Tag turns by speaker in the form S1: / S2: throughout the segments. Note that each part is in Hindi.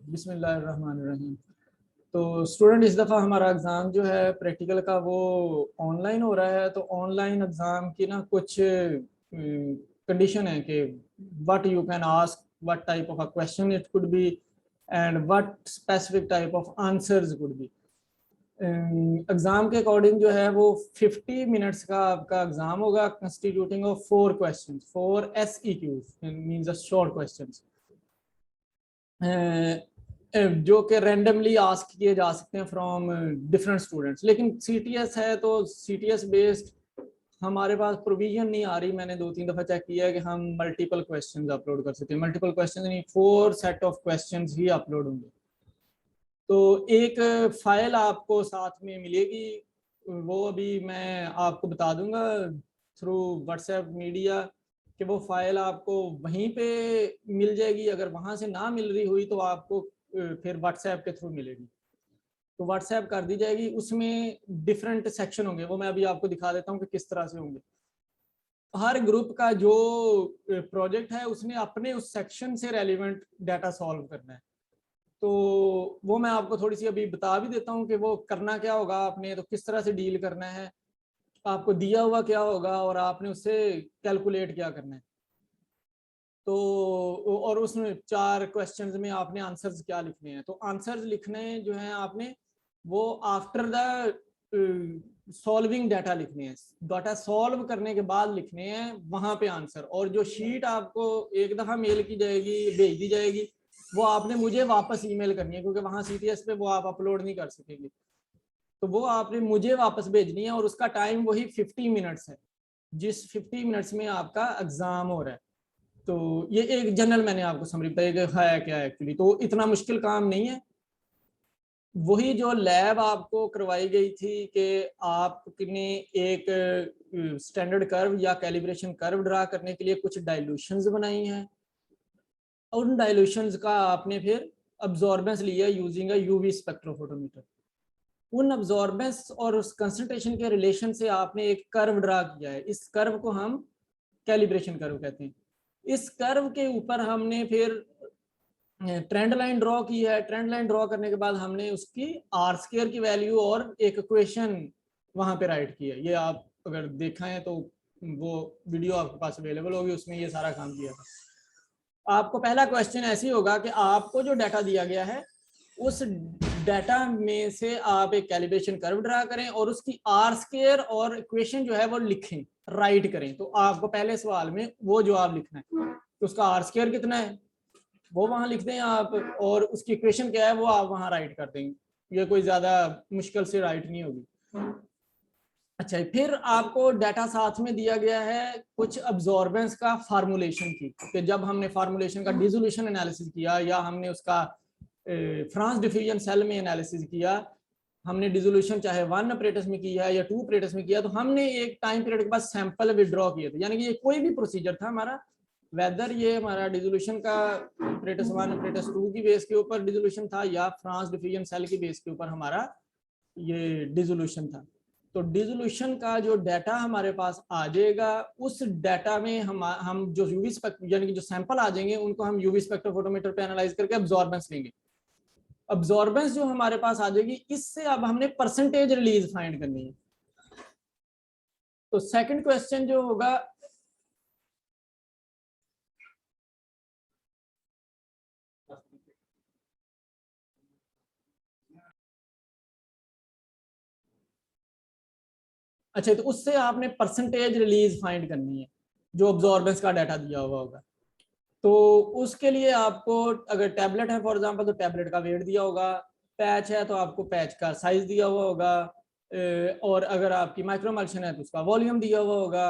S1: बिस्मिल्लाहिर्रहमानिर्रहीम। तो स्टूडेंट, इस दफ़ा हमारा एग्ज़ाम जो है प्रैक्टिकल का वो ऑनलाइन हो रहा है। तो ऑनलाइन एग्ज़ाम की ना कुछ कंडीशन है कि what you can ask, what type of a question it could be and what specific type of answers could be. Exam के अकॉर्डिंग जो है वो 50 मिनट्स का आपका एग्ज़ाम होगा, constituting of 4 question, 4 SEQs means short question जो कि रैंडमली आस्क किए जा सकते हैं फ्रॉम डिफरेंट स्टूडेंट्स। लेकिन CTS है तो CTS बेस्ड हमारे पास प्रोविजन नहीं आ रही। मैंने 2-3 दफ़ा चेक किया है कि हम मल्टीपल क्वेश्चंस अपलोड कर सकते हैं। मल्टीपल क्वेश्चंस नहीं, 4 set of questions he upload होंगे। तो एक फाइल आपको साथ में मिलेगी, वो अभी मैं आपको बता दूंगा थ्रू व्हाट्सएप मीडिया कि वो फाइल आपको वहीं पे मिल जाएगी। अगर वहां से ना मिल रही हुई तो आपको फिर व्हाट्सएप के थ्रू मिलेगी, तो व्हाट्सएप कर दी जाएगी। उसमें डिफरेंट सेक्शन होंगे, वो मैं अभी आपको दिखा देता हूँ कि किस तरह से होंगे। हर ग्रुप का जो प्रोजेक्ट है उसने अपने उस सेक्शन से रेलिवेंट डाटा सॉल्व करना है। तो वो मैं आपको थोड़ी सी अभी बता भी देता हूँ कि वो करना क्या होगा आपने, तो किस तरह से डील करना है, आपको दिया हुआ क्या होगा और आपने उससे कैलकुलेट क्या करना है। तो और उसमें 4 क्वेश्चंस में आपने आंसर्स क्या लिखने हैं। तो आंसर्स लिखने जो हैं आपने वो आफ्टर द सॉल्विंग डाटा लिखने हैं, डाटा सॉल्व करने के बाद लिखने हैं वहां पे आंसर। और जो शीट आपको एक दफा मेल की जाएगी, भेज दी जाएगी, वो आपने मुझे वापस ईमेल करनी है, क्योंकि वहां CTS पे वो आप अपलोड नहीं कर सकेंगे। तो वो आपने मुझे वापस भेजनी है और उसका टाइम वही 50 मिनट्स है, जिस 50 मिनट्स में आपका एग्जाम हो रहा है। तो ये एक जनरल मैंने आपको समरी बताई कि है क्या एक्चुअली, तो इतना मुश्किल काम नहीं है। वही जो लैब आपको करवाई गई थी कि आपने एक स्टैंडर्ड कर्व या कैलिब्रेशन कर्व ड्रा करने के लिए कुछ डाइल्यूशंस बनाई हैं, उन डाइल्यूशंस का आपने फिर अब्जॉर्बेंस लिया यूजिंग अ UV स्पेक्ट्रोफोटोमीटर। उन अब्जॉर्बेंस और उस कंसंट्रेशन के रिलेशन से आपने एक कर्व ड्रा किया है। इस कर्व को हम कैलिब्रेशन कर्व कहते हैं। इस कर्व के ऊपर हमने फिर ट्रेंड लाइन ड्रॉ की है। ट्रेंड लाइन ड्रॉ करने के बाद हमने उसकी R² की वैल्यू और एक इक्वेशन वहां पे राइट की है। ये आप अगर देखा है तो वो वीडियो आपके पास अवेलेबल होगी, उसमें ये सारा काम किया था। आपको पहला क्वेश्चन ऐसे होगा कि आपको जो डाटा दिया गया है उस डाटा में से आप एक कैलिब्रेशन कर्व ड्रा करें और उसकी R² और इक्वेशन जो है वो लिखें, राइट करें। तो आपको पहले सवाल में वो जवाब लिखना है, तो उसका R² कितना है वो वहां लिख दें आप, और उसकी इक्वेशन क्या है वो आप वहां राइट कर देंगे। ये कोई ज्यादा मुश्किल से राइट नहीं होगी। अच्छा, फिर आपको डाटा साथ में दिया गया है कुछ अब्जॉर्बेंस का फार्मूलेशन की, कि जब हमने फार्मूलेशन का डिसोल्यूशन एनालिसिस किया या हमने उसका फ्रांस डिफ्यूजन सेल में एनालिसिस किया, हमने डिसोल्यूशन चाहे 1 ऑपरेटर्स में किया या 2 ऑपरेटर्स में किया, तो हमने एक टाइम पीरियड के बाद सैंपल विड्रॉ किए थे। यानी कि ये कोई भी प्रोसीजर था हमारा, वेदर ये हमारा डिसोल्यूशन का ऑपरेटर्स 1 ऑपरेटर्स 2 की बेस के ऊपर डिसोल्यूशन था या फ्रांस डिफ्यूजन सेल की बेस के ऊपर हमारा ये डिसोल्यूशन था। तो डिसोल्यूशन का जो डाटा हमारे पास आ जाएगा, उस डाटा में हम जो यूवी स्पेक्ट्र यानी कि जो सैंपल आ जाएंगे उनको हम यूवी स्पेक्ट्रोफोटोमीटर पे एनालाइज करके अब्जॉर्बेंस लेंगे। अब्जॉर्बेंस जो हमारे पास आ जाएगी, इससे अब हमने परसेंटेज रिलीज फाइंड करनी है। तो सेकंड क्वेश्चन जो होगा, अच्छा, तो उससे आपने परसेंटेज रिलीज फाइंड करनी है जो अब्जॉर्बेंस का डाटा दिया हुआ होगा। तो उसके लिए आपको अगर टैबलेट है फॉर एग्जांपल तो टैबलेट का वेट दिया होगा, पैच है तो आपको पैच का साइज दिया हुआ होगा, और अगर आपकी माइक्रोमल्शन है तो उसका वॉल्यूम दिया हुआ होगा।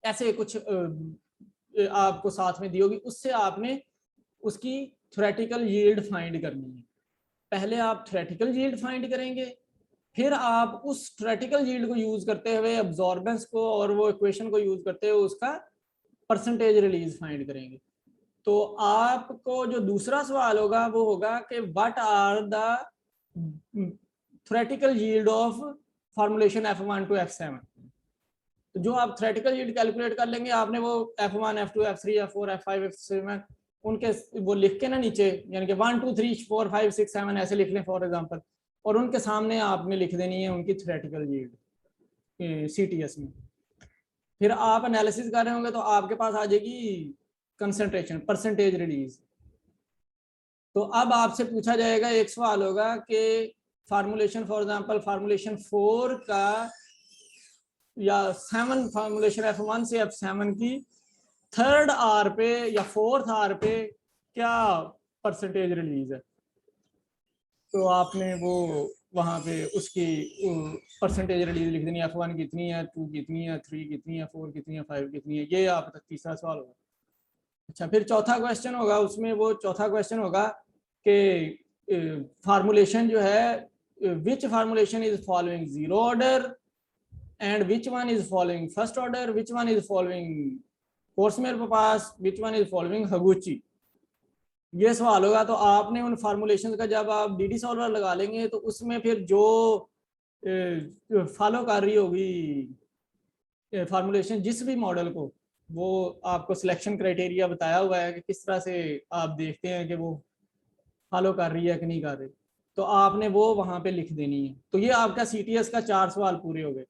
S1: ऐसे कुछ आपको साथ में दी होगी। उससे आपने उसकी थ्योरेटिकल यील्ड फाइंड करनी है। पहले आप थ्योरेटिकल यील्ड फाइंड करेंगे, फिर आप उस थ्योरेटिकल यील्ड को यूज करते हुए अब्जॉर्बेंस को और वो इक्वेशन को यूज करते हुए उसका परसेंटेज रिलीज फाइंड करेंगे। तो आपको जो दूसरा सवाल होगा वो होगा कि what are the theoretical yield of formulation F1 to F7। तो जो आप थ्योरेटिकल यील्ड कैलकुलेट कर लेंगे, आपने वो F1 F2 F3 F4 F5 F7 उनके वो लिख के ना नीचे, यानी कि 1 2 3 4 5 6 7 ऐसे लिख लें फॉर एग्जांपल, और उनके सामने आपने लिख देनी है उनकी थ्योरेटिकल यील्ड सीटीएस में। फिर आप एनालिसिस कर रहे होंगे तो आपके पास आ जाएगी कंसंट्रेशन, परसेंटेज रिलीज। तो अब आपसे पूछा जाएगा, एक सवाल होगा कि फार्मूलेशन फॉर एग्जांपल फार्मूलेशन 4 का या 7 फार्मूलेशन F1 से F7 की थर्ड आर पे या फोर्थ आर पे क्या परसेंटेज रिलीज है। तो आपने वो वहां पे उसकी परसेंटेज रिलीज लिख देनी, F1 कितनी है, 2 कितनी है, 3 कितनी है, 4 कितनी है, 5 कितनी है। ये आप तक तीसरा सवाल होगा। अच्छा, फिर चौथा क्वेश्चन होगा, उसमें वो चौथा क्वेश्चन होगा कि फार्मूलेशन जो है, which formulation is following zero order and which one is following first order, which one is following Korsmeyer Peppas, which one is following Higuchi. ये सवाल होगा। तो आपने उन फार्मूलेशन का जब आप डीडी सॉल्वर लगा लेंगे तो उसमें फिर जो फॉलो कर रही होगी फार्मूलेशन जिस भी मॉडल को, वो आपको सिलेक्शन क्राइटेरिया बताया हुआ है कि किस तरह से आप देखते हैं कि वो फॉलो कर रही है कि नहीं कर रही। तो आपने वो वहां पे लिख देनी है। तो ये आपका सीटीएस का 4 सवाल पूरे हो गए।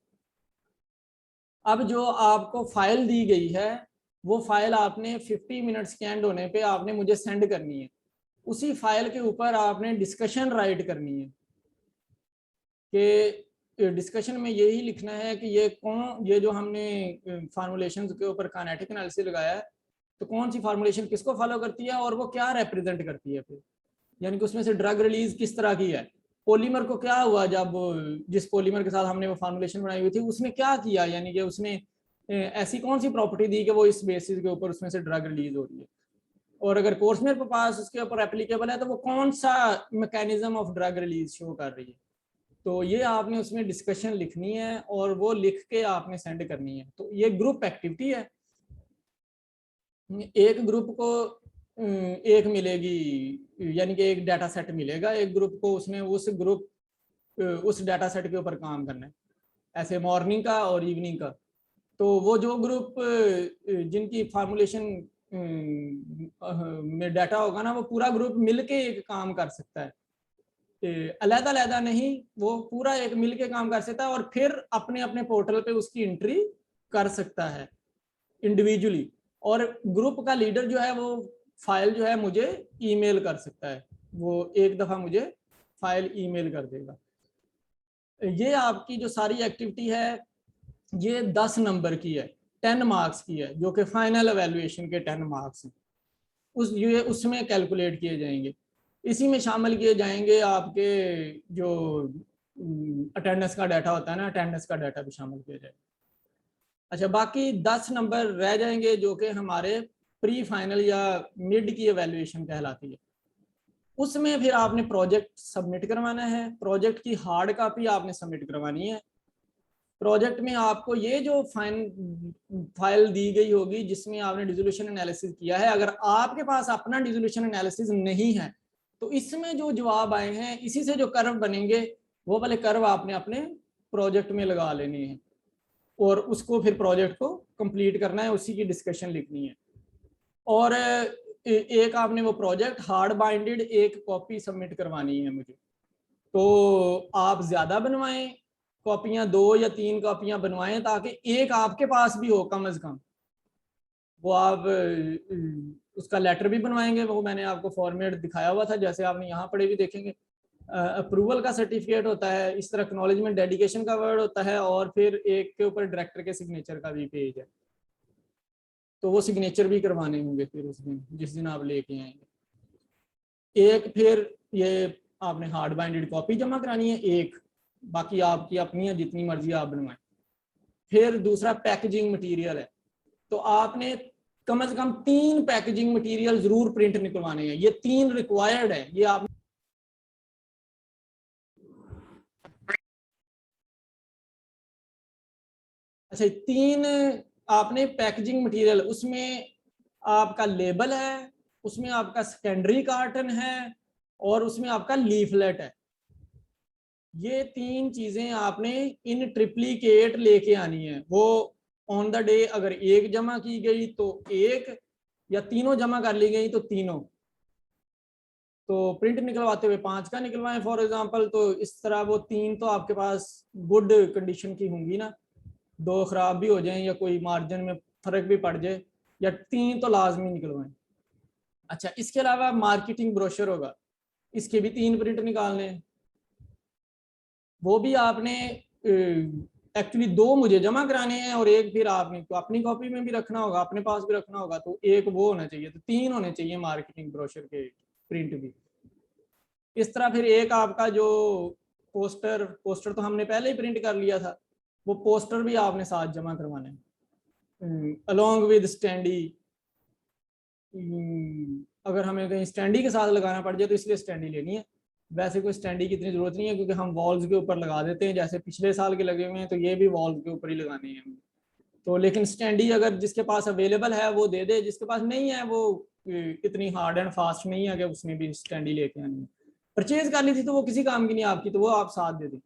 S1: अब जो आपको फाइल दी गई है, वो फाइल आपने 50 मिनट्स के एंड होने पे आपने मुझे सेंड करनी है। उसी फाइल के ऊपर आपने डिस्कशन राइट करनी है कि डिस्कशन में यही लिखना है कि ये जो हमने फार्मूलेशन के ऊपर काइनेटिक एनालिसिस लगाया है, तो कौन सी फार्मूलेशन किसको फॉलो करती है और वो क्या रिप्रेजेंट करती है। फिर यानी कि उसमें से ड्रग रिलीज किस तरह की है, पॉलीमर को क्या हुआ जब जिस पॉलीमर के साथ हमने वो फार्मूलेशन बनाई हुई थी उसने क्या किया, यानी कि उसने ऐसी कौन सी प्रॉपर्टी दी कि वो इस बेसिस के ऊपर उसमें से ड्रग रिलीज हो रही है। और अगर कोर्समेयर के पास उसके ऊपर एप्लीकेबल है तो वो कौन सा mechanism of drug release show कर रही है। तो ये आपने उसमें डिस्कशन लिखनी है और वो लिख के आपने सेंड करनी है। तो ये ग्रुप एक्टिविटी है। एक ग्रुप को एक मिलेगी, यानी कि एक डाटा सेट मिलेगा एक ग्रुप को, उसने उस डाटा सेट के ऊपर काम करना है, ऐसे मॉर्निंग का और इवनिंग का। तो वो जो ग्रुप जिनकी फार्मूलेशन में डाटा होगा ना, वो पूरा ग्रुप मिलके एक काम कर सकता है, अलग अलग नहीं, वो पूरा एक मिलके काम कर सकता है और फिर अपने अपने पोर्टल पे उसकी एंट्री कर सकता है इंडिविजुअली। और ग्रुप का लीडर जो है वो फाइल जो है मुझे ईमेल कर सकता है, वो एक दफा मुझे फाइल ईमेल कर देगा। ये आपकी जो सारी एक्टिविटी है ये 10 नंबर की है, 10 मार्क्स की है, जो कि फाइनल एवेल्युएशन के 10 मार्क्स हैं। उसमें कैलकुलेट किए जाएंगे। इसी में शामिल किए जाएंगे आपके जो अटेंडेंस का डाटा होता है ना, अटेंडेंस का डाटा भी शामिल किया जाएगा। अच्छा, बाकी 10 नंबर रह जाएंगे जो कि हमारे प्री फाइनल या मिड की एवेल्युएशन कहलाती है। उसमें फिर आपने प्रोजेक्ट सबमिट करवाना है, प्रोजेक्ट की हार्ड कॉपी आपने सबमिट करवानी है। प्रोजेक्ट में आपको ये जो फाइल दी गई होगी जिसमें आपने डिसोल्यूशन एनालिसिस किया है, अगर आपके पास अपना डिसोल्यूशन एनालिसिस नहीं है तो इसमें जो जवाब आए हैं इसी से जो कर्व बनेंगे वो वाले कर्व आपने अपने प्रोजेक्ट में लगा लेने हैं और उसको फिर प्रोजेक्ट को कंप्लीट करना है, उसी की डिस्कशन लिखनी है। और एक आपने वो प्रोजेक्ट हार्ड बाइंडेड एक कॉपी सबमिट करवानी है मुझे। तो आप ज्यादा बनवाएं कॉपियां, 2 या 3 कॉपियां बनवाएं ताकि एक आपके पास भी हो कम से कम। वो आप उसका लेटर भी बनवाएंगे, वो मैंने आपको फॉर्मेट दिखाया हुआ था जैसे आपने यहाँ पढ़े भी देखेंगे। अप्रूवल का सर्टिफिकेट होता है, इस तरह एक्नॉलेजमेंट डेडिकेशन का वर्ड होता है और फिर एक के ऊपर डायरेक्टर के सिग्नेचर का भी पेज है। तो वो सिग्नेचर भी करवाने होंगे फिर उस दिन जिस दिन आप लेके आएंगे। एक फिर ये आपने हार्ड बाइंडेड कॉपी जमा करानी है एक, बाकी आपकी अपनी है जितनी मर्जी आप बनवाएं। फिर दूसरा पैकेजिंग मटेरियल है, तो आपने कम से कम 3 पैकेजिंग मटेरियल जरूर प्रिंट निकलवाने हैं। ये 3 रिक्वायर्ड है। ये आप अच्छा 3 आपने पैकेजिंग मटेरियल, उसमें आपका लेबल है, उसमें आपका सेकेंडरी कार्टन है और उसमें आपका लीफलेट है। ये 3 चीजें आपने इन ट्रिप्लीकेट लेके आनी है। वो ऑन द डे अगर एक जमा की गई तो एक, या तीनों जमा कर ली गई तो तीनों, तो प्रिंट निकलवाते हुए 5 का निकलवाएं फॉर एग्जांपल, तो इस तरह वो 3 तो आपके पास गुड कंडीशन की होंगी ना, 2 खराब भी हो जाएं या कोई मार्जिन में फर्क भी पड़ जाए, या 3 तो लाजमी निकलवाएं। अच्छा, इसके अलावा मार्केटिंग ब्रोशर होगा, इसके भी 3 प्रिंट निकालने हैं, वो भी आपने एक्चुअली 2 मुझे जमा कराने हैं और एक फिर आपने तो अपनी कॉपी में भी रखना होगा, अपने पास भी रखना होगा, तो एक वो होना चाहिए, तो 3 होने चाहिए मार्केटिंग ब्रोशर के प्रिंट भी। इस तरह फिर एक आपका जो पोस्टर, पोस्टर तो हमने पहले ही प्रिंट कर लिया था, वो पोस्टर भी आपने साथ जमा करवाने हैं अलोंग विद स्टैंडी। अगर हमें कहीं स्टैंडी के साथ लगाना पड़ जाए तो इसलिए स्टैंडी लेनी है, वैसे कोई स्टैंडी की इतनी जरूरत नहीं है क्योंकि हम वॉल्स के ऊपर लगा देते हैं, जैसे पिछले साल के लगे हुए हैं तो ये भी वॉल्स के ऊपर ही लगाने हैं हमें। तो लेकिन स्टैंडी अगर जिसके पास अवेलेबल है वो दे दे, जिसके पास नहीं है वो इतनी हार्ड एंड फास्ट नहीं है कि उसने भी स्टैंडी लेके आनी है। परचेज कर ली थी तो वो किसी काम की नहीं आपकी, तो वो आप साथ दे दें।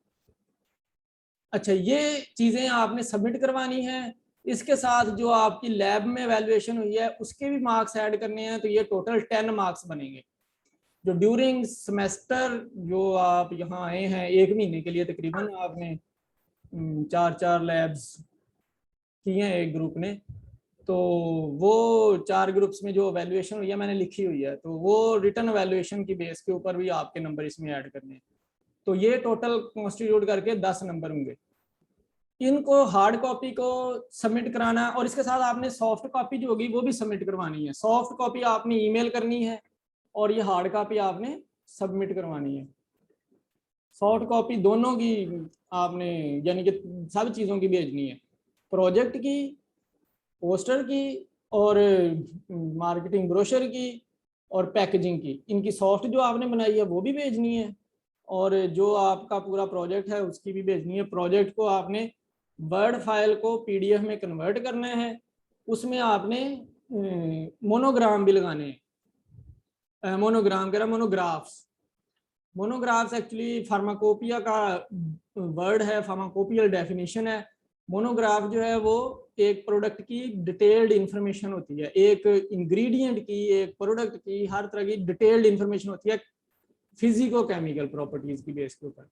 S1: अच्छा, ये चीजें आपने सबमिट करवानी है, इसके साथ जो आपकी लैब में वैल्यूएशन हुई है उसके भी मार्क्स ऐड करने हैं, तो ये टोटल 10 मार्क्स बनेंगे। जो ड्यूरिंग सेमेस्टर जो आप यहाँ आए हैं 1 महीने के लिए तकरीबन, आपने 4 लैब्स की हैं एक ग्रुप ने, तो वो 4 ग्रुप्स में जो वैल्यूएशन हुई है मैंने लिखी हुई है, तो वो रिटर्न वैल्यूएशन की बेस के ऊपर भी आपके नंबर इसमें ऐड करने हैं, तो ये टोटल कॉन्स्टिट्यूट करके 10 नंबर होंगे। इनको हार्ड कॉपी को सबमिट कराना है और इसके साथ आपने सॉफ्ट कॉपी जो होगी वो भी सबमिट करवानी है। सॉफ्ट कॉपी आपने ईमेल करनी है और ये हार्ड कॉपी आपने सबमिट करवानी है। सॉफ्ट कॉपी दोनों की आपने यानी कि सब चीज़ों की भेजनी है, प्रोजेक्ट की, पोस्टर की, और मार्केटिंग ब्रोशर की, और पैकेजिंग की। इनकी सॉफ्ट जो आपने बनाई है वो भी भेजनी है, और जो आपका पूरा प्रोजेक्ट है उसकी भी भेजनी है। प्रोजेक्ट को आपने वर्ड फाइल को पीडीएफ में कन्वर्ट करना है, उसमें आपने मोनोग्राम भी लगाने हैं, मोनोग्राम कह रहा, मोनोग्राफ्स। मोनोग्राफ्स एक्चुअली फार्माकोपिया का वर्ड है, फार्माकोपियल डेफिनेशन है। मोनोग्राफ जो है वो एक प्रोडक्ट की डिटेल्ड इंफॉर्मेशन होती है, एक इंग्रेडिएंट की, एक प्रोडक्ट की, हर तरह की डिटेल्ड इंफॉर्मेशन होती है फिजिको केमिकल प्रॉपर्टीज की बेस के ऊपर,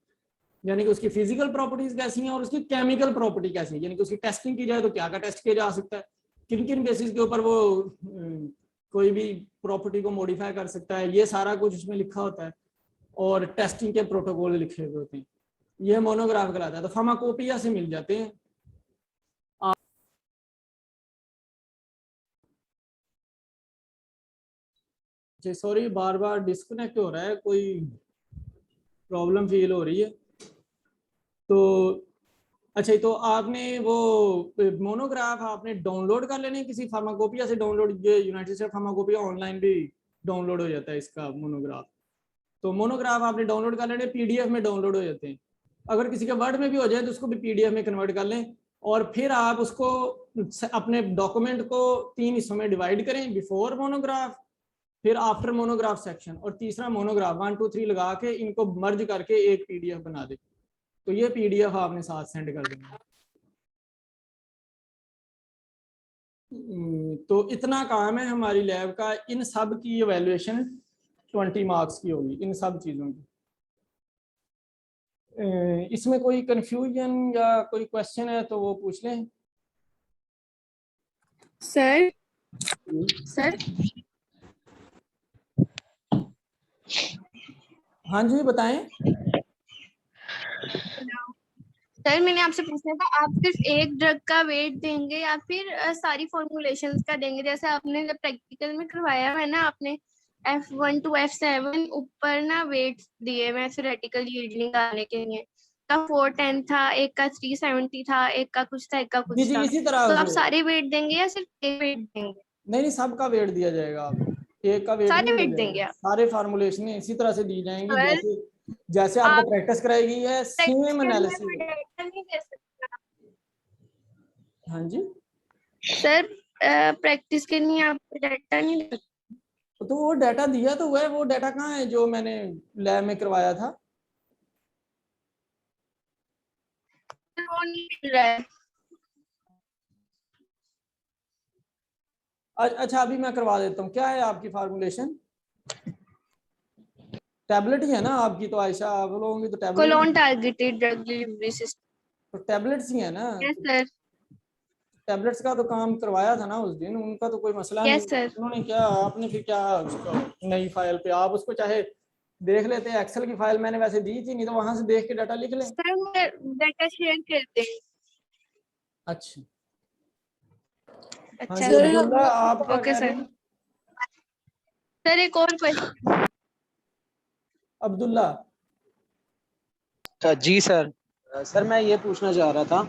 S1: यानी कि उसकी फिजिकल प्रॉपर्टीज कैसी हैं और उसकी केमिकल प्रॉपर्टी कैसी है, यानी कि उसकी टेस्टिंग की जाए तो क्या क्या टेस्ट किया जा सकता है, किन किन बेसिस के ऊपर वो कोई भी प्रॉपर्टी को मॉडिफाई कर सकता है, ये सारा कुछ उसमें लिखा होता है, और टेस्टिंग के प्रोटोकॉल लिखे हुए होते हैं। ये मोनोग्राफ कहलाता है, तो फार्माकोपिया से मिल जाते हैं। जी सॉरी, बार बार डिस्कनेक्ट हो रहा है, कोई प्रॉब्लम फील हो रही है। तो अच्छा, तो आपने वो मोनोग्राफ आपने डाउनलोड कर लेने किसी फार्माकोपिया से, डाउनलोड, ये यूनाइटेड स्टेट फार्माकोपिया ऑनलाइन भी डाउनलोड हो जाता है इसका मोनोग्राफ। तो मोनोग्राफ आपने डाउनलोड कर लेने, पीडीएफ में डाउनलोड हो जाते हैं। अगर किसी के वर्ड में भी हो जाए तो उसको भी पीडीएफ में कन्वर्ट कर लें, और फिर आप उसको अपने डॉक्यूमेंट को 3 हिस्सों में डिवाइड करें, बिफोर मोनोग्राफ, फिर आफ्टर मोनोग्राफ सेक्शन, और तीसरा मोनोग्राफ 1 2 3 लगा के इनको मर्ज करके एक पीडीएफ बना दे, तो ये पीडीएफ आपने साथ सेंड कर देना। तो इतना काम है हमारी लैब का, इन सब की इवैल्यूएशन 20 मार्क्स की होगी, इन सब चीज़ों की। इसमें कोई कंफ्यूजन या कोई क्वेश्चन है तो वो पूछ लें।
S2: सर सर
S1: हाँ जी बताएं।
S2: सर मैंने आपसे पूछना था, आप सिर्फ एक ड्रग का वेट देंगे या फिर सारी फॉर्मुलेशंस का देंगे? जैसे आपने जब प्रैक्टिकल में करवाया है ना, आपने F1 to F7 ऊपर ना वेट्स दिए मैं थ्योरेटिकल यील्ड निकालने के लिए, का 410 था, एक का 370 था, एक का कुछ था, एक का
S1: जी
S2: कुछ
S1: जी,
S2: था।
S1: इसी तरह
S2: तो आप
S1: से।
S2: सारे वेट देंगे या सिर्फ एक वेट देंगे?
S1: नहीं नहीं, सबका वेट दिया जाएगा आपको, एक का वेट नहीं
S2: सारे
S1: दिया
S2: वेट
S1: जाएगा,
S2: देंगे आप?
S1: सारे फार्मूलेशन इसी तरह से दी जाएंगी
S2: सर
S1: जैसे जैसे आपको
S2: आप
S1: प्रैक्टिस कराई गई है,
S2: प्रैक्टिस
S1: सेम
S2: के लिए
S1: एनालिसिस
S2: कोई
S1: होगा।
S2: डेटा नहीं दे सकते?
S1: हाँ जी,
S2: सर प्रैक्टिस के लिए आप डाटा नहीं दे सकते?
S1: तो वो डाटा दिया तो हुआ है, वो डाटा कहाँ है जो मैंने लैब में करवाया था?
S2: वो नहीं मिल रहा है।
S1: अच्छा अभी मैं करवा देता हूँ। क्या है आपकी फार्मूलेशन? टैबलेट ही है ना आपकी तो आयशा, आप लोगों की तो tablet,
S2: colon targeted drug delivery system.
S1: तो टैबलेट्स ही है ना।
S2: Yes sir.
S1: टैबलेट्स का तो काम करवाया था ना उस दिन, उनका तो कोई मसला नहीं।
S2: Yes sir.
S1: उन्होंने क्या, आपने फिर क्या उसको नई फाइल पे आप उसको चाहे देख लेते हैं, एक्सेल की फाइल मैंने वैसे दी थी, नहीं तो वहां से देख के डाटा लिख लें।
S2: सर मैं डाटा शेयर कर दें।
S1: अच्छा हाँ
S2: अच्छा
S1: जी
S2: सर।
S1: अब्दुल्ला, आप क्या
S2: ओके
S1: कह रहे
S2: सर।
S1: हैं?
S2: सर एक और क्वेश्चन।
S1: अब्दुल्ला,
S3: जी सर। सर मैं ये पूछना चाह रहा था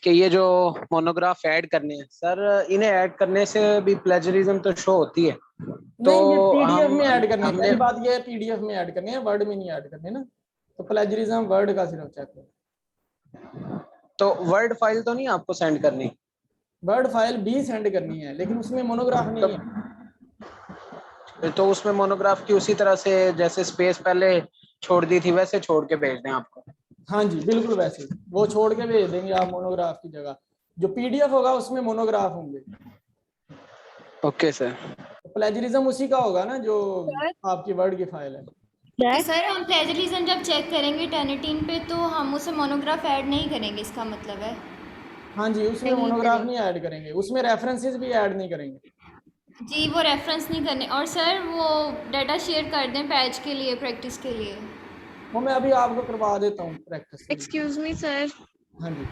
S3: कि ये जो मोनोग्राफ ऐड करने हैं सर, इन्हें ऐड करने से भी प्लेजरिज्म तो शो होती है, तो
S1: नहीं ये पीडीएफ
S3: हम
S1: में ऐड करने हैं।
S3: हमने
S1: पहली बात ये है पीडीएफ में ऐड करने हैं, वर्ड में नहीं ऐड करने ना। तो प्लेजरिज्म वर्ड का सिर्फ चेक करो।
S3: तो वर्ड फाइल तो नहीं आपको सेंड करनी?
S1: वर्ड फाइल भी सेंड करनी है लेकिन उसमें मोनोग्राफ नहीं है।
S3: तो उसमें मोनोग्राफ की उसी तरह से जैसे स्पेस पहले छोड़ दी थी वैसे छोड़ के भेज दें आपको?
S1: हाँ जी बिल्कुल वैसे ही। वो छोड़ के भेज देंगे आप मोनोग्राफ की जगह। जो पीडीएफ होगा उसमें मोनोग्राफ होंगे।
S3: Okay sir.
S1: तो प्लेजरिज्म उसी का होगा ना जो
S2: सर
S1: आपकी वर्ड की फाइल है।
S4: तो सर हम प्लेजरिज्म जब चेक करेंगे टर्निटिन पे तो हम उसे मोनोग्राफ ऐड नहीं करेंगे, इसका मतलब है?
S1: हाँ जी उसमें
S2: नहीं
S1: मोनोग्राफ
S2: करेंगे।
S1: नहीं ऐड करेंगे, उसमें रेफरेंसेस भी ऐड नहीं करेंगे।
S4: जी वो रेफरेंस नहीं करने। और सर वो डाटा शेयर कर दें पैच के लिए, प्रैक्टिस के लिए।
S1: वो मैं अभी आपको करवा देता हूँ प्रैक्टिस के लिए।
S2: Excuse me sir.
S1: हाँ जी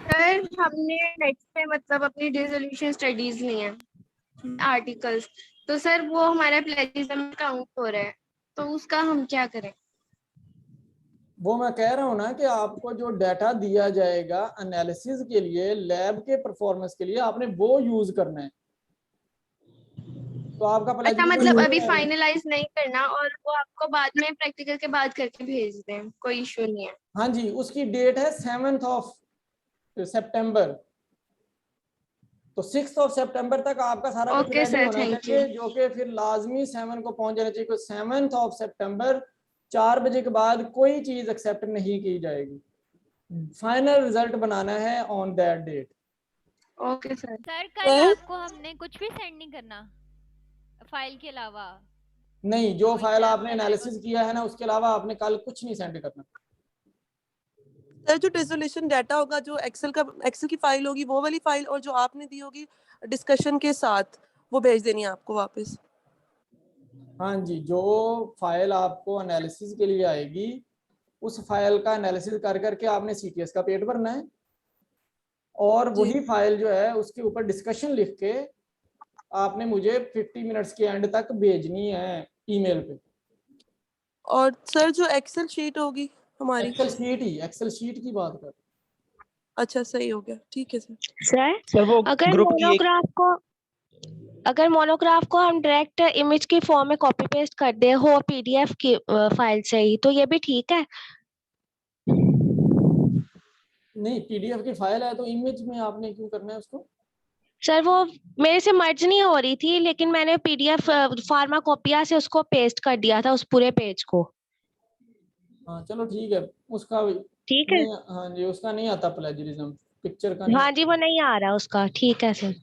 S2: सर हमने नेक्स्ट पे मतलब अपनी डिसोल्यूशन स्टडीज ली हैं, आर्टिकल्स, तो सर वो हमारा प्लेजरिज्म में काउंट हो रहा है, तो उसका हम क्या करें?
S1: वो मैं कह रहा हूँ ना कि आपको जो डाटा दिया जाएगा एनालिसिस के लिए, लैब के परफॉर्मेंस के लिए, आपने वो यूज करना है। तो आपका
S2: अच्छा
S1: प्लेजरिज्म
S2: मतलब
S1: नहीं
S2: अभी
S1: आएगा।
S2: फाइनलाइज नहीं करना और वो आपको बाद में प्रैक्टिकल के बाद करके भेज दें, कोई इशू नहीं है।
S1: हाँ जी उसकी डेट है 7th ऑफ सितंबर। तो 6th ऑफ सितंबर तक आपका सारा कुछ
S2: ओके
S1: रेडी
S2: सर,
S1: होना
S2: थैंक यू।
S1: चाहिए, जो कि फिर लाजमी 7 को पहुंच जाना चाहिए। 7th ऑफ सितंबर 4 बजे के बाद कोई चीज एक्सेप्ट नहीं की जाएगी। फाइनल रिजल्ट बनाना है on that date.
S2: Okay sir.
S5: Sir कल आपको हमने कुछ भी सेंड नहीं करना फाइल के अलावा?
S1: नहीं जो
S5: जो
S1: फाइल
S5: एग्जाम
S1: आपने
S5: में
S1: एनालिसिस किया है ना उसके अलावा आपने कल कुछ नहीं सेंड करना।
S6: सर जो डिसोल्यूशन डाटा होगा, जो एक्सेल की फाइल होगी, वो वाली फाइल, और जो आपने दी होगी डिस्कशन के साथ, वो भेज देनी है आपको वापस।
S1: हाँ जी जो फाइल आपको एनालिसिस के लिए आएगी उस फाइल का एनालिसिस कर करके आपने सीटीएस का पेट भरना है, और वही फाइल जो है उसके ऊपर डिस्कशन लिख के आपने मुझे 50 मिनट्स के एंड तक भेजनी है ईमेल पे।
S6: और सर जो एक्सेल शीट होगी हमारी,
S1: एक्सेल शीट की बात कर।
S6: अच्छा सही हो गया, ठीक है सर।
S7: सर वो
S8: अगर
S7: ग्रुप की
S8: मोनोग्राफ को हम डायरेक्ट इमेज की फॉर्म में कॉपी पेस्ट कर दे हो पीडीएफ की फाइल से ही, तो ये भी ठीक है?
S1: नहीं पीडीएफ की फाइल है तो इमेज में आपने क्यों करना है उसको?
S8: सर वो मेरे से मर्ज नहीं हो रही थी, लेकिन मैंने पीडीएफ फार्माकोपिया से उसको पेस्ट कर दिया था उस पूरे पेज को।
S1: हाँ चलो ठीक है उसका
S8: ठीक है।
S1: नहीं, हाँ जी उसका नहीं आता प्लेजरिज्म, पिक्चर का नहीं
S8: हाँ
S1: आता।
S8: जी वो नहीं आ रहा उसका, ठीक है सर।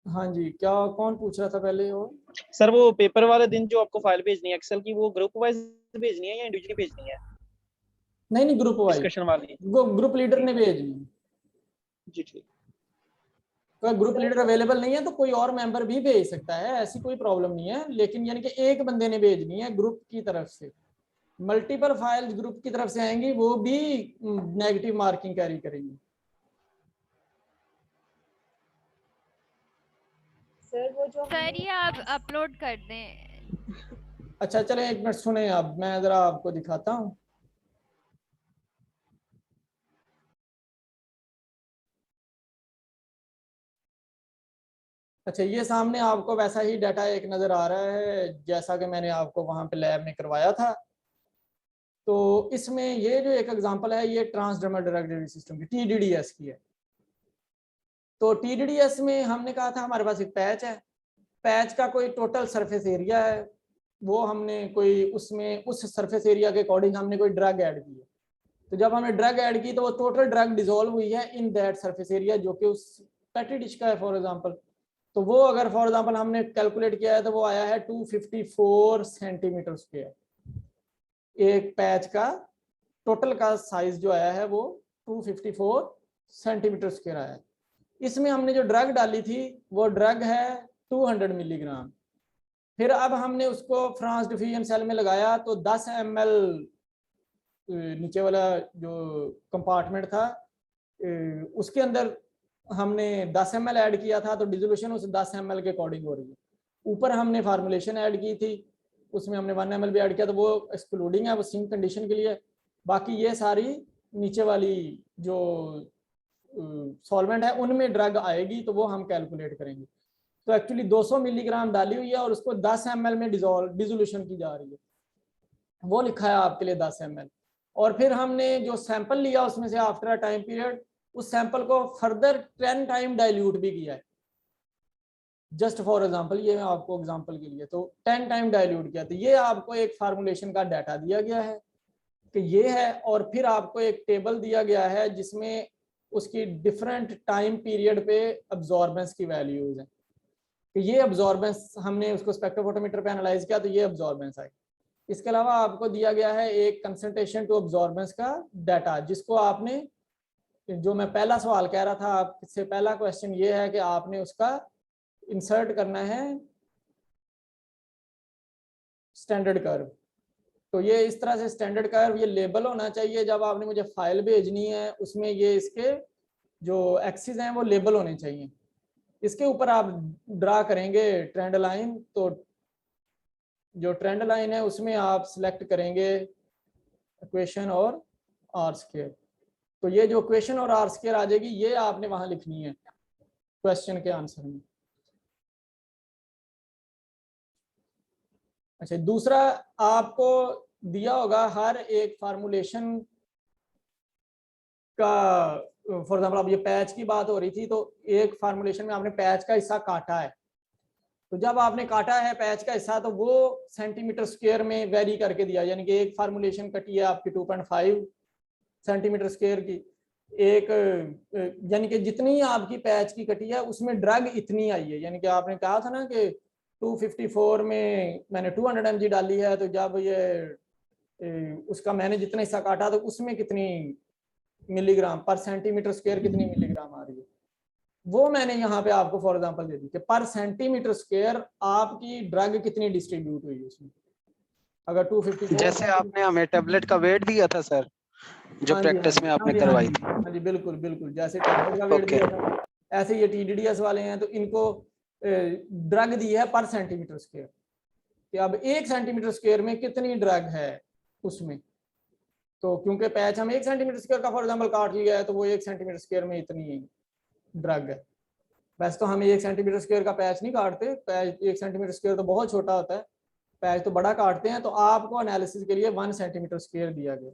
S1: हाँ जी क्या कौन पूछ रहा था पहले? वो
S7: सर वो पेपर वाले दिन जो आपको फाइल भेजनी है एक्सेल की, वो ग्रुप वाइज भेजनी है या इंडिविजुअली भेजनी है?
S1: नहीं ग्रुप वाइज,
S7: डिस्कशन वाली?
S1: ग्रुप लीडर ने भेजनी है।
S7: जी ठीक।
S1: तो ग्रुप लीडर अवेलेबल नहीं है तो कोई और मेंबर भी भेज सकता है, ऐसी कोई प्रॉब्लम नहीं है, लेकिन यानी कि एक बंदे ने भेजनी है ग्रुप की तरफ से। मल्टीपल फाइल्स ग्रुप की तरफ से आएंगी वो भी नेगेटिव मार्किंग कैरी करेंगी।
S5: सर ये आप अपलोड कर दें।
S1: अच्छा चलें एक मिनट सुने, अब मैं जरा आपको दिखाता हूँ। अच्छा ये सामने आपको वैसा ही डाटा एक नजर आ रहा है जैसा कि मैंने आपको वहां पे लैब में करवाया था। तो इसमें ये जो एक एग्जांपल है ये ट्रांसडर्मल ड्रग डिलीवरी सिस्टम की टीडीडीएस की है। तो टीडीडीएस में हमने कहा था हमारे पास एक पैच है, पैच का कोई टोटल सरफेस एरिया है, वो हमने कोई उसमें उस सरफेस एरिया के अकॉर्डिंग हमने कोई ड्रग ऐड की है। तो जब हमने ड्रग ऐड की तो वो टोटल ड्रग डिजोल्व हुई है इन दैट सरफेस एरिया जो कि उस पेट्री डिश का है फॉर एग्जांपल। तो वो अगर फॉर एग्जांपल हमने कैलकुलेट किया है तो वो आया है 254 सेंटीमीटर स्क्वायर। एक पैच का टोटल का साइज जो आया है वो 254 सेंटीमीटर स्क्वायर आया है। इसमें हमने जो ड्रग डाली थी वो ड्रग है 200 मिलीग्राम। फिर अब हमने उसको फ्रांस डिफ्यूजन सेल में लगाया तो 10 ml नीचे वाला जो कंपार्टमेंट था उसके अंदर हमने 10 ml ऐड किया था, तो डिसोल्यूशन उस 10 ml के अकॉर्डिंग हो रही है। ऊपर हमने फार्मूलेशन ऐड की थी, उसमें हमने 1 ml भी ऐड किया, तो वो एक्सक्लूडिंग है, वो सिंक कंडीशन के लिए। बाकी ये सारी नीचे वाली जो सॉल्वेंट है उनमें ड्रग आएगी तो वो हम कैलकुलेट करेंगे। तो एक्चुअली 200 मिलीग्राम डाली हुई है और उसको 10 ml में डिसोल्यूशन की जा रही है, वो लिखा है आपके लिए 10 ml। और फिर हमने जो सैंपल लिया उसमें से आफ्टर अ टाइम पीरियड उस सैंपल को फर्दर 10 टाइम डाइल्यूट भी किया है। जस्ट फॉर एग्जांपल, ये मैं आपको एग्जांपल के लिए, तो 10 टाइम डाइल्यूट किया। तो ये आपको एक फार्मूलेशन का डाटा दिया गया है कि ये है, और फिर आपको एक टेबल दिया गया है जिसमें उसकी डिफरेंट टाइम पीरियड पे अब्जॉर्बेंस की वैल्यूज हैं। तो ये अब्जॉर्बेंस हमने उसको स्पेक्ट्रोफोटोमीटर पे एनालाइज किया तो ये अब्जॉर्बेंस आई। इसके अलावा आपको दिया गया है एक कंसंट्रेशन टू अब्जॉर्बेंस का डाटा, जिसको आपने, जो मैं पहला सवाल कह रहा था आपसे, पहला क्वेश्चन ये है कि आपने उसका इंसर्ट करना है स्टैंडर्ड कर्व। तो ये इस तरह से स्टैंडर्ड कर्व ये लेबल होना चाहिए। जब आपने मुझे फाइल भेजनी है उसमें ये इसके जो एक्सिस हैं वो लेबल होने चाहिए। इसके ऊपर आप ड्रा करेंगे ट्रेंड लाइन, तो जो ट्रेंड लाइन है उसमें आप सिलेक्ट करेंगे इक्वेशन और आर स्क्वायर। तो ये जो इक्वेशन और आर स्क्वायर आ जाएगी ये आपने वहां लिखनी है क्वेश्चन के आंसर में। अच्छा, दूसरा आपको दिया होगा हर एक फार्मूलेशन का, फॉर एग्जाम्पल अब ये पैच की बात हो रही थी, तो एक फार्मूलेशन में आपने पैच का हिस्सा काटा है, तो जब आपने काटा है पैच का हिस्सा तो वो सेंटीमीटर स्क्वायर में वेरी करके दिया, यानी कि एक फार्मूलेशन कटी है आपकी 2.5 सेंटीमीटर स्क्वायर की, एक यानी कि जितनी आपकी पैच की कटी है उसमें ड्रग इतनी आई है। यानी कि आपने कहा था ना कि 254 में मैंने 200 mg डाली है, तो जब ये उसका मैंने जितना हिस्सा काटा तो उसमें कितनी मिलीग्राम पर सेंटीमीटर स्क्वायर कितनी मिलीग्राम आ रही है, वो मैंने यहाँ पे आपको फॉर एग्जांपल दे दी कि पर सेंटीमीटर स्क्वायर आपकी ड्रग कितनी डिस्ट्रीब्यूट हुई है उसमें। अगर 254,
S3: जैसे आपने हमें टेबलेट का वेट दिया था सर, जो प्रैक्टिस में आपने करवाई थी।
S1: हाँ जी, बिल्कुल बिल्कुल, जैसे टेबलेट का वेट दिया था ऐसे ये TDDS वाले हैं, तो इनको ड्रग दी है पर सेंटीमीटर स्क्वायर कि अब 1 सेंटीमीटर स्क्वायर में कितनी ड्रग है उसमें। तो क्योंकि पैच हम 1 सेंटीमीटर स्क्वायर का फॉर एग्जांपल काट लिया है तो वो 1 सेंटीमीटर स्क्वायर में इतनी ड्रग है। वैसे तो हम 1 सेंटीमीटर स्क्वायर का पैच नहीं काटते, पैच 1 सेंटीमीटर स्क्वायर तो बहुत छोटा होता है, पैच तो बड़ा काटते हैं। तो आपको एनालिसिस के लिए 1 सेंटीमीटर स्क्वायर दिया गया,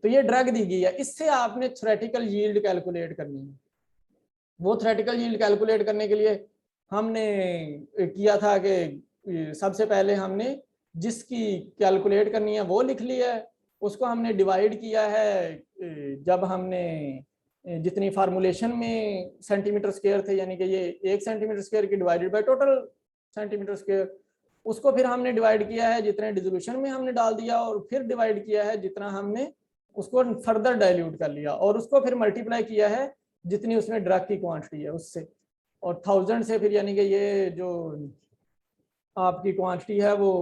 S1: तो ये ड्रग दी गई है। इससे आपने थ्योरेटिकल यील्ड कैलकुलेट करनी है। वो थ्योरेटिकल यील्ड कैलकुलेट करने के लिए हमने किया था कि सबसे पहले हमने जिसकी कैलकुलेट करनी है वो लिख लिया है, उसको हमने डिवाइड किया है। जब हमने जितनी फार्मूलेशन में सेंटीमीटर स्क्वायर थे, यानी कि ये 1 सेंटीमीटर स्क्वायर की divided by total centimetre square, उसको फिर हमने डिवाइड किया है जितने डिसोल्यूशन में हमने डाल दिया, और फिर डिवाइड किया है जितना हमने उसको फर्दर डाइल्यूट कर लिया, और उसको फिर मल्टीप्लाई किया है जितनी उसमें ड्रग की क्वांटिटी है उससे, और 1000 से फिर यानी कि ये जो आपकी क्वांटिटी है वो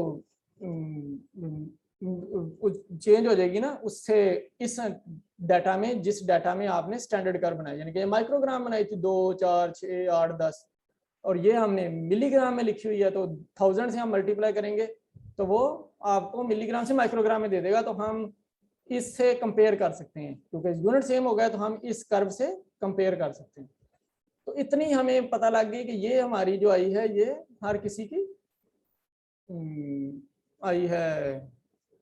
S1: चेंज हो जाएगी ना उससे, इस डाटा में जिस डाटा में आपने स्टैंडर्ड कर्व बनाई, यानी कि माइक्रोग्राम बनाई थी 2, 4, 6, 8, 10, और ये हमने मिलीग्राम में लिखी हुई है, तो 1000 से हम मल्टीप्लाई करेंगे तो वो आपको मिलीग्राम से माइक्रोग्राम में दे देगा। तो हम इससे कंपेयर कर सकते हैं, क्योंकि यूनिट सेम हो गया तो हम इस कर्व से कंपेयर कर सकते हैं। तो इतनी हमें पता लग गई कि ये हमारी जो आई है ये हर किसी की आई है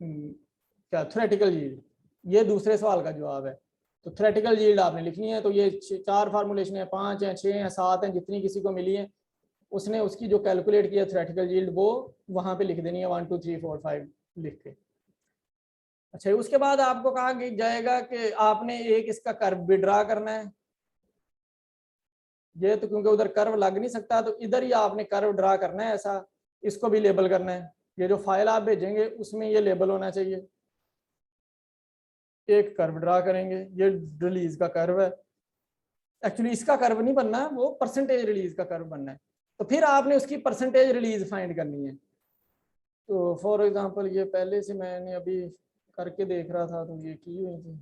S1: क्या थ्योरेटिकल यील्ड। ये दूसरे सवाल का जवाब है। तो थ्योरेटिकल यील्ड आपने लिखनी है। तो ये 4 फार्मूलेशन है, 5 हैं, 6 हैं, 7 हैं, जितनी किसी को मिली है उसने उसकी जो कैलकुलेट किया थ्योरेटिकल यील्ड वो वहां पे लिख देनी है 1 2 3 4 5 लिख के। अच्छा, उसके बाद आपको कहा जाएगा कि आपने एक इसका कर्व भी ड्रा करना है। ये तो क्योंकि उधर कर्व लग नहीं सकता तो इधर ही आपने कर्व ड्रा करना है ऐसा, इसको भी लेबल करना है। ये जो फाइल आप भेजेंगे उसमें ये लेबल होना चाहिए। एक कर्व ड्रा करेंगे, ये रिलीज का कर्व है। एक्चुअली इसका कर्व नहीं बनना है, वो परसेंटेज रिलीज का कर्व बनना है। तो फिर आपने उसकी परसेंटेज रिलीज फाइंड करनी है। तो फॉर एग्जांपल ये पहले से मैंने अभी करके देख रहा था तो ये की हुई थी।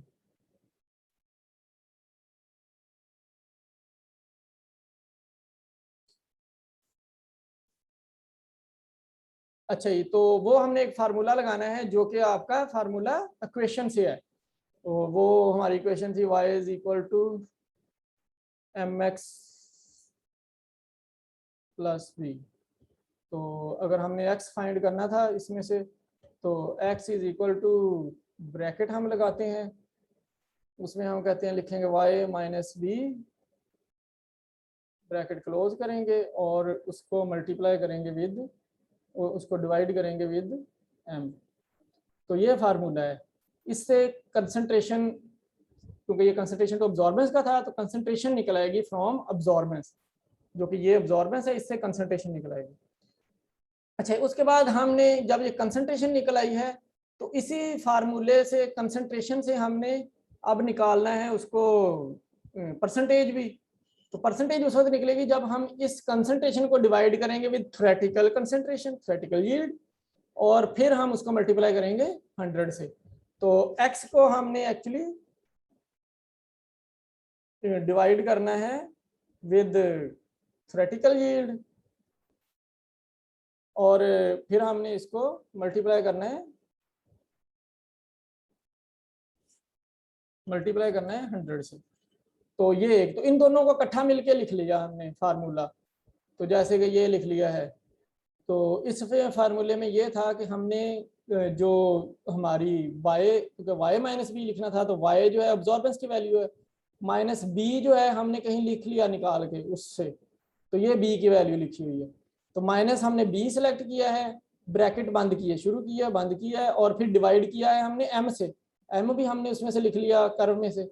S1: अच्छा जी, तो वो हमने एक फार्मूला लगाना है जो कि आपका फार्मूला इक्वेशन से है। तो वो हमारी इक्वेशन थी y is equal to mx plus b। तो अगर हमने x फाइंड करना था इसमें से, तो x is equal to bracket हम लगाते हैं, उसमें हम कहते हैं लिखेंगे y minus B, bracket close करेंगे और उसको मल्टीप्लाई करेंगे विद, और उसको डिवाइड करेंगे विद m। तो ये फार्मूला है। इससे कंसंट्रेशन, क्योंकि ये कंसंट्रेशन तो अब्जॉर्बेंस का था, तो कंसंट्रेशन निकल आएगी फ्रॉम अब्जॉर्बेंस, जो कि ये अब्जॉर्बेंस है, इससे कंसंट्रेशन निकल आएगी। अच्छा, उसके बाद हमने जब ये कंसंट्रेशन निकल आई है तो इसी फार्मूले से कंसंट्रेशन से हमने अब निकालना है उसको परसेंटेज भी। तो परसेंटेज उस वक्त निकलेगी जब हम इस कंसंट्रेशन को डिवाइड करेंगे with theoretical concentration, theoretical yield, और फिर हम उसको मल्टीप्लाई करेंगे 100 से। तो x को हमने एक्चुअली डिवाइड करना है विद थ्योरेटिकल यील्ड, और फिर हमने इसको मल्टीप्लाई करना है 100 से। तो ये एक, तो इन दोनों को इकट्ठा मिलके लिख लिया हमने फार्मूला। तो जैसे कि ये लिख लिया है, तो इस फार्मूले में ये था कि हमने जो हमारी y माइनस बी लिखना था, तो y जो है अब्जॉर्बेंस की वैल्यू है, माइनस b जो है हमने कहीं लिख लिया निकाल के उससे, तो ये b की वैल्यू लिखी हुई है। तो माइनस हमने b सिलेक्ट किया है, ब्रैकेट बंद किए, शुरू किया बंद किया है, और फिर डिवाइड किया है हमने m से, m भी हमने उसमें से लिख लिया कर्व में से,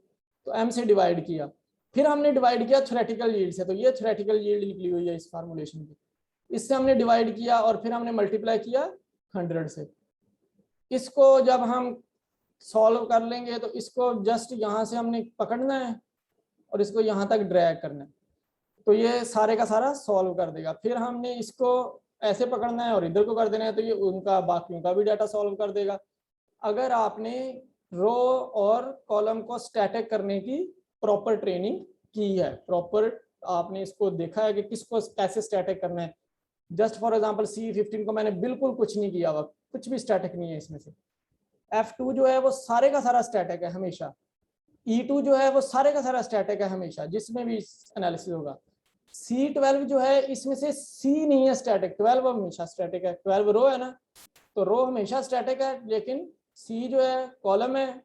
S1: तो m से डिवाइड किया, फिर हमने डिवाइड किया थ्योरेटिकल यील्ड से, तो ये थ्योरेटिकल यील्ड लिखी हुई है इस फार्मूलेशन की। इससे हमने डिवाइड किया और फिर हमने मल्टीप्लाई किया 100 से। इसको जब हम सॉल्व कर लेंगे तो इसको जस्ट यहाँ से हमने पकड़ना है और इसको यहाँ तक ड्रैग करना है, तो ये सारे का सारा सॉल्व कर देगा। फिर हमने इसको ऐसे पकड़ना है और इधर को कर देना है, तो ये उनका बाकियों का भी डाटा सॉल्व कर देगा। अगर आपने रो और कॉलम को स्टैटिक करने की प्रॉपर ट्रेनिंग की है, प्रॉपर आपने इसको देखा है कि किसको कैसे स्टैटिक करना है। जस्ट फॉर एग्जांपल C15 को मैंने बिल्कुल कुछ नहीं किया हुआ, कुछ भी स्टैटिक नहीं है इसमें से। F2 जो है वो सारे का सारा स्टैटिक है हमेशा। E2 जो है वो सारे का सारा स्टैटिक है हमेशा, जिसमें भी एनालिसिस होगा। C12 जो है इसमें से C नहीं है स्टैटिक, 12 हमेशा स्टैटिक है। 12 रो है ना, तो रो हमेशा स्टैटिक है, लेकिन C जो है कॉलम है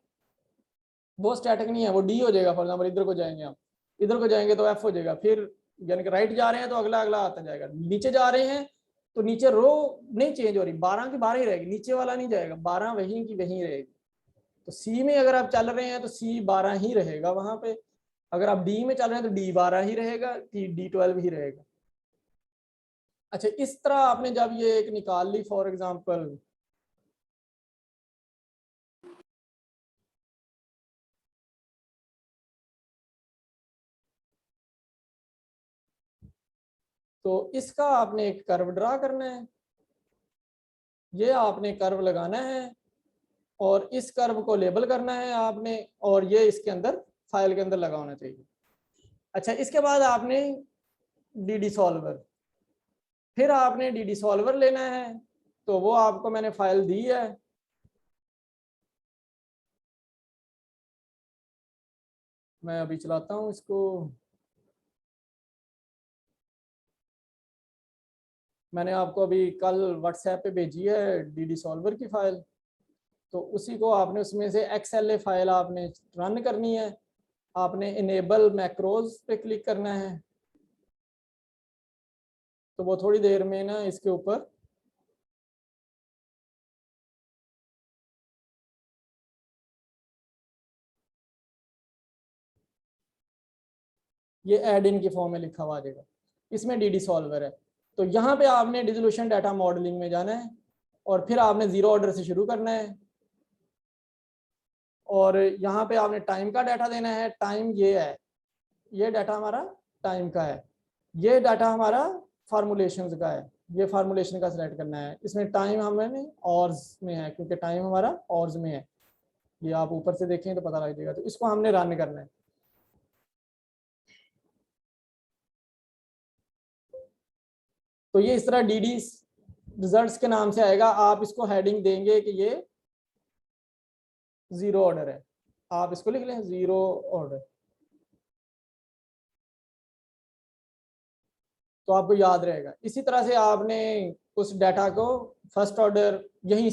S1: वो स्टैटिक नहीं है, वो D हो जाएगा। फॉर एग्जाम्पल इधर को जाएंगे आप, इधर को जाएंगे तो F हो जाएगा, फिर यानी कि राइट जा रहे हैं तो अगला अगला आता जाएगा, नीचे जा रहे हैं तो नीचे रो नहीं चेंज हो रही, 12 की 12 ही रहेगी, नीचे वाला नहीं जाएगा, 12 वहीं की वहीं रहेगी। तो सी में अगर आप चल रहे हैं तो सी 12 ही रहेगा वहां पे, अगर आप डी में चल रहे हैं तो डी 12 ही रहेगा, डी 12 ही रहेगा। अच्छा, इस तरह आपने जब ये एक निकाल ली फॉर एग्जाम्पल, तो इसका आपने एक कर्व ड्रा करना है, ये आपने कर्व लगाना है और इस कर्व को लेबल करना है आपने, और ये इसके अंदर फाइल के अंदर लगा होना चाहिए। अच्छा, इसके बाद आपने डी सॉल्वर, फिर आपने डी सॉल्वर लेना है, तो वो आपको मैंने फाइल दी है, मैं अभी चलाता हूँ इसको। मैंने आपको अभी कल व्हाट्सएप पे भेजी है डी सॉल्वर की फाइल, तो उसी को आपने उसमें से XLA फाइल आपने रन करनी है। आपने इनेबल मैक्रोज पे क्लिक करना है, तो वो थोड़ी देर में ना इसके ऊपर ये ऐड इन की फॉर्म में लिखा हुआ आ जाएगा, इसमें डी सॉल्वर है। तो यहाँ पे आपने डिसोल्यूशन डाटा मॉडलिंग में जाना है और फिर आपने जीरो ऑर्डर से शुरू करना है और यहाँ पे आपने टाइम का डाटा देना है। टाइम ये है, ये डाटा हमारा टाइम का है, ये डाटा हमारा फार्मूलेशन का है, ये फार्मूलेशन का सिलेक्ट करना है। इसमें टाइम हमें ऑर्स में है क्योंकि टाइम हमारा ऑर्स में है, ये आप ऊपर से देखें तो पता लग जाएगा। तो इसको हमने रन करना है। तो ये इस तरह डी रिजल्ट्स के नाम से आएगा। आप इसको हेडिंग देंगे कि ये जीरो ऑर्डर है, आप इसको लिख लें जीरो ऑर्डर, तो आपको याद रहेगा। इसी तरह से आपने उस डाटा को फर्स्ट ऑर्डर यहीं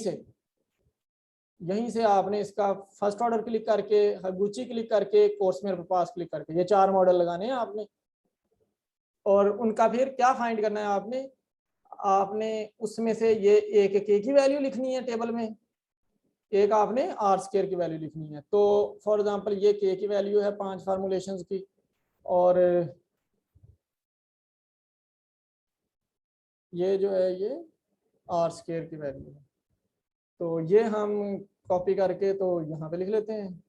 S1: से आपने इसका फर्स्ट ऑर्डर क्लिक करके, हगुची क्लिक करके, कोर्स मेरे पास क्लिक करके, ये 4 मॉडल लगाने हैं आपने। और उनका फिर क्या फाइंड करना है आपने उसमें से ये एक के की वैल्यू लिखनी है टेबल में, एक आपने आर स्क्वायर की वैल्यू लिखनी है। तो फॉर एग्जांपल ये के की वैल्यू है 5 फार्मूलेशंस की और ये जो है ये आर स्क्वायर की वैल्यू है। तो ये हम कॉपी करके तो यहाँ पे लिख लेते हैं।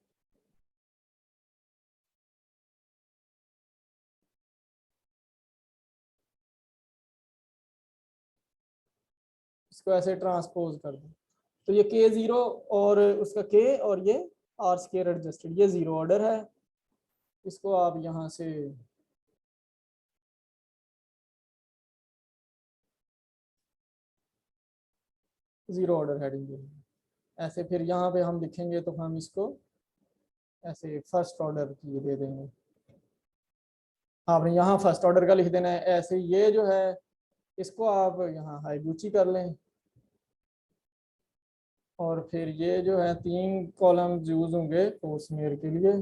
S1: इसको ऐसे ट्रांसपोज कर दो तो ये के जीरो और उसका के और ये आर स्क्वायर एडजस्टेड, ये जीरो ऑर्डर है। इसको आप यहाँ से जीरो ऑर्डर हेडिंग देंगे ऐसे। फिर यहाँ पे हम लिखेंगे तो हम इसको ऐसे फर्स्ट ऑर्डर की दे देंगे। आपने यहाँ फर्स्ट ऑर्डर का लिख देना है ऐसे। ये जो है इसको आप यहाँ हाईगुची कर लें और फिर ये जो है 3 कॉलम यूज होंगे कोर्स मेयर के लिए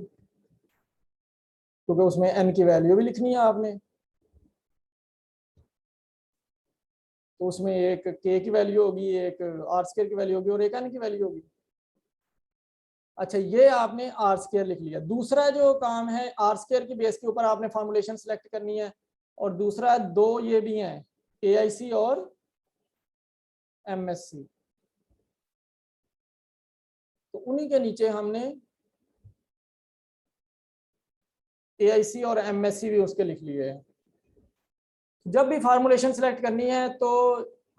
S1: क्योंकि उसमें एन की वैल्यू भी लिखनी है आपने। तो उसमें एक के की वैल्यू होगी, एक आर स्क्वायर की वैल्यू होगी और एक एन की वैल्यू होगी। अच्छा, ये आपने आर स्क्वायर लिख लिया। दूसरा जो काम है आर स्क्वायर की बेस के ऊपर आपने फॉर्मूलेशन सेलेक्ट करनी है और दूसरा 2 ये भी हैं AIC और MSC। तो उन्हीं के नीचे हमने AIC और MSC भी उसके लिख लिए हैं। जब भी फार्मूलेशन सेलेक्ट करनी है तो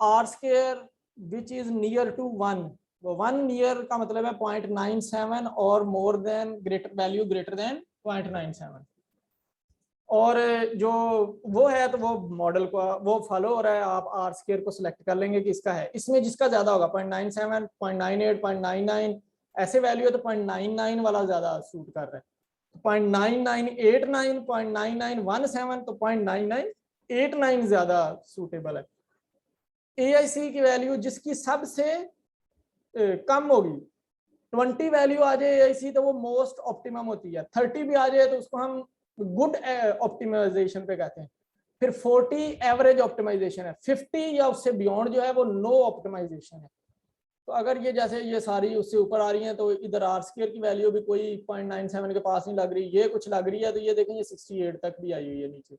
S1: R square which is near to 1, वो 1 नियर का मतलब है 0.97 और more than value greater than 0.97। और जो वो है तो वो मॉडल को वो फॉलो हो रहा है। आप आर स्क्वायर को सिलेक्ट कर लेंगे कि इसका है, इसमें जिसका ज्यादा होगा 0.97, 0.98, 0.99 ऐसे वैल्यू है तो 0.99 वाला ज्यादा सूट कर रहा है। 0.9989, 0.9917 तो 0.9989 ज्यादा सूटेबल है। AIC की वैल्यू जिसकी सबसे कम होगी, 20 वैल्यू आ जाए AIC तो वो मोस्ट ऑप्टिमम होती है, 30 भी आ जाए तो उसको हम गुड ऑप्टिमाइजेशन पे कहते हैं। फिर 40 एवरेज ऑप्टिमाइजेशन है, 50 या उससे बियॉन्ड जो है वो नो ऑप्टिमाइजेशन है। तो अगर ये जैसे ये सारी उससे ऊपर आ रही हैं तो इधर आर स्क्वायर की वैल्यू भी कोई 0.97 के पास नहीं लग रही, ये कुछ लग रही है तो ये देखें ये 68 तक भी आई हुई है नीचे।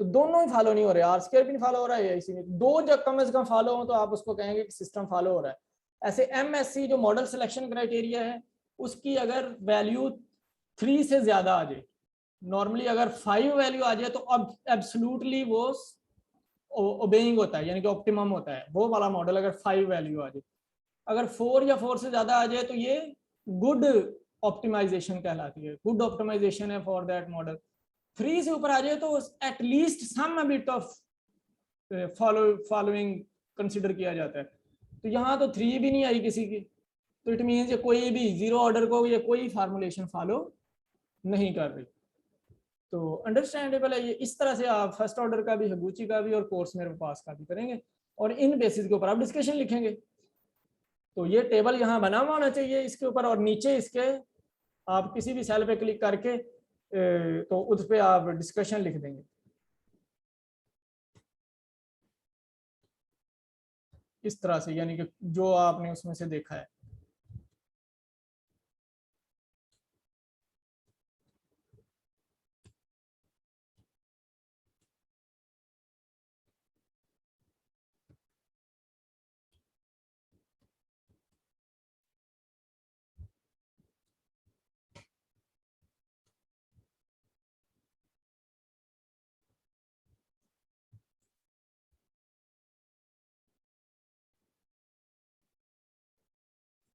S1: तो दोनों ही फॉलो नहीं हो रहे, आर स्क्वायर भी नहीं फॉलो हो रहा है AIC में। 2 जब कम से कम फॉलो हो तो आप उसको कहेंगे कि सिस्टम फॉलो हो रहा है। ऐसे MSC जो मॉडल सिलेक्शन क्राइटेरिया है उसकी अगर वैल्यू 3 से ज्यादा आ जाए, नॉर्मली अगर 5 वैल्यू आ जाए तो अब एब्सोल्युटली वो ओबेइंग होता है, यानी कि ऑप्टिमम होता है वो वाला मॉडल अगर 5 वैल्यू आ जाए। अगर 4 या 4 से ज्यादा आ जाए तो ये गुड ऑप्टिमाइजेशन कहलाती है, गुड ऑप्टिमाइजेशन है फॉर दैट मॉडल। 3 से ऊपर आ जाए तो at least some bit of following consider किया जाता है। तो यहाँ तो 3 भी नहीं आई किसी की, तो इट मीन्स ये कोई भी जीरो ऑर्डर को ये कोई फार्मूलेशन फॉलो नहीं कर रही। तो अंडरस्टैंडेबल है ये। इस तरह से आप फर्स्ट ऑर्डर का भी, हगुची का भी और कोर्स मेरे पास का भी करेंगे और इन बेसिस के ऊपर आप डिस्कशन लिखेंगे। तो ये टेबल यहाँ बना हुआ होना चाहिए इसके ऊपर और नीचे इसके आप किसी भी सेल पे क्लिक करके तो उस पे आप डिस्कशन लिख देंगे इस तरह से, यानी कि जो आपने उसमें से देखा है।